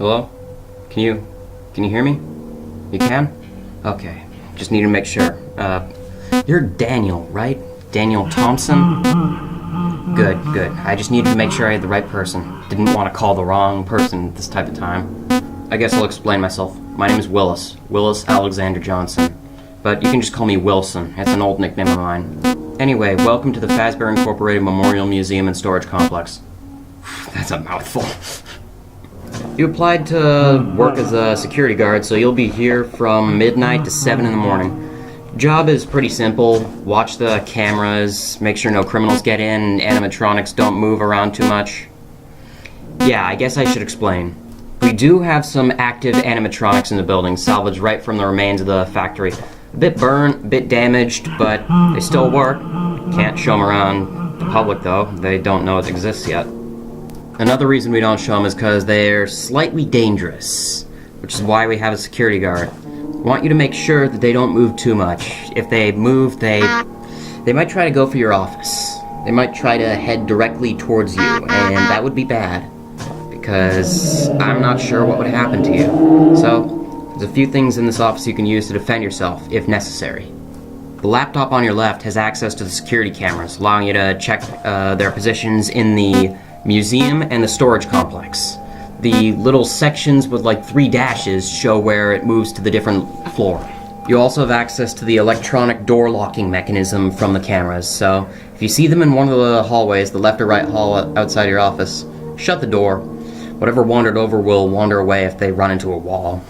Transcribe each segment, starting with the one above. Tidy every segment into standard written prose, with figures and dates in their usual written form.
Hello? Can you hear me? You can? Okay. Just need to make sure. You're Daniel, right? Daniel Thompson? Good, good. I just needed to make sure I had the right person. Didn't want to call the wrong person at this type of time. I guess I'll explain myself. My name is Willis. Willis Alexander Johnson. But you can just call me Wilson. It's an old nickname of mine. Anyway, welcome to the Fazbear Incorporated Memorial Museum and Storage Complex. That's a mouthful. You applied to work as a security guard, so you'll be here from midnight to 7 in the morning. Job is pretty simple. Watch the cameras, make sure no criminals get in, and animatronics don't move around too much. Yeah, I guess I should explain. We do have some active animatronics in the building, salvaged right from the remains of the factory. A bit burnt, a bit damaged, but they still work. Can't show them around the public, though. They don't know it exists yet. Another reason we don't show them is because they're slightly dangerous, which is why we have a security guard. We want you to make sure that they don't move too much. If they move, they might try to go for your office. They might try to head directly towards you, and that would be bad, because I'm not sure what would happen to you. So, there's a few things in this office you can use to defend yourself, if necessary. The laptop on your left has access to the security cameras, allowing you to check their positions in the museum and the storage complex. The little sections with like 3 dashes show where it moves to the different floor. You also have access to the electronic door locking mechanism from the cameras, so if you see them in one of the hallways, the left or right hall outside your office, shut the door. Whatever wandered over will wander away if they run into a wall.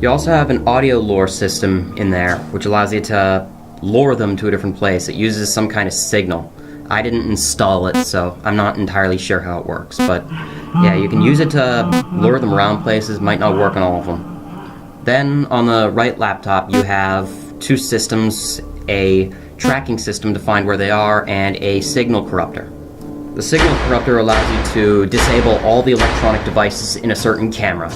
You also have an audio lure system in there, which allows you to lure them to a different place. It uses some kind of signal. I didn't install it, so I'm not entirely sure how it works, but yeah, you can use it to lure them around places. Might not work on all of them. Then, on the right laptop, you have 2 systems, a tracking system to find where they are, and a signal corruptor. The signal corruptor allows you to disable all the electronic devices in a certain camera.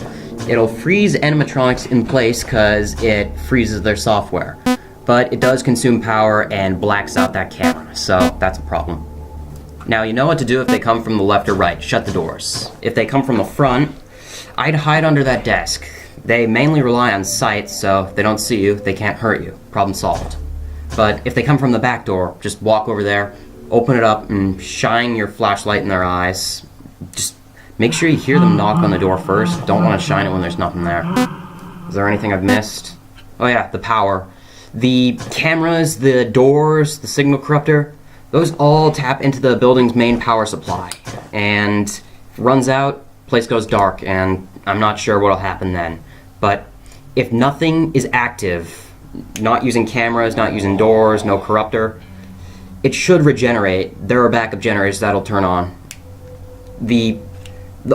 It'll freeze animatronics in place because it freezes their software. But it does consume power and blacks out that camera, so that's a problem. Now, you know what to do if they come from the left or right. Shut the doors. If they come from the front, I'd hide under that desk. They mainly rely on sight, so if they don't see you, they can't hurt you. Problem solved. But if they come from the back door, just walk over there, open it up, and shine your flashlight in their eyes. Just make sure you hear them knock on the door first. Don't want to shine it when there's nothing there. Is there anything I've missed? Oh yeah, the power. The cameras, the doors, the signal corruptor, those all tap into the building's main power supply. And if it runs out, place goes dark, and I'm not sure what'll happen then. But if nothing is active, not using cameras, not using doors, no corruptor, it should regenerate. There are backup generators that'll turn on. The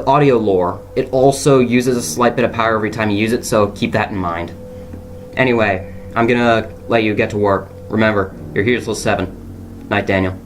audio lure, it also uses a slight bit of power every time you use it, so keep that in mind. Anyway, I'm gonna let you get to work. Remember, you're here till 7. Night, Daniel.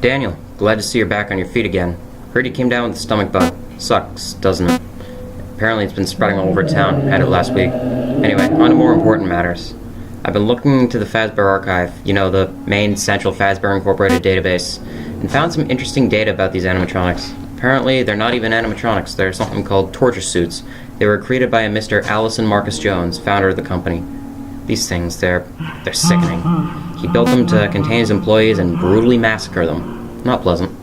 Daniel, glad to see you're back on your feet again. Heard you came down with the stomach bug. Sucks, doesn't it? Apparently it's been spreading all over town. Had it last week. Anyway, on to more important matters. I've been looking into the Fazbear archive, you know, the main central Fazbear Incorporated database, and found some interesting data about these animatronics. Apparently, they're not even animatronics. They're something called torture suits. They were created by a Mr. Allison Marcus Jones, founder of the company. These things, they're sickening. He built them to contain his employees and brutally massacre them. Not pleasant.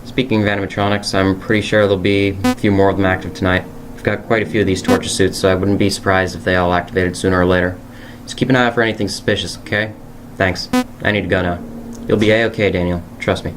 Speaking of animatronics, I'm pretty sure there'll be a few more of them active tonight. We've got quite a few of these torture suits, so I wouldn't be surprised if they all activated sooner or later. Just keep an eye out for anything suspicious, okay? Thanks. I need to go now. You'll be A-okay, Daniel. Trust me.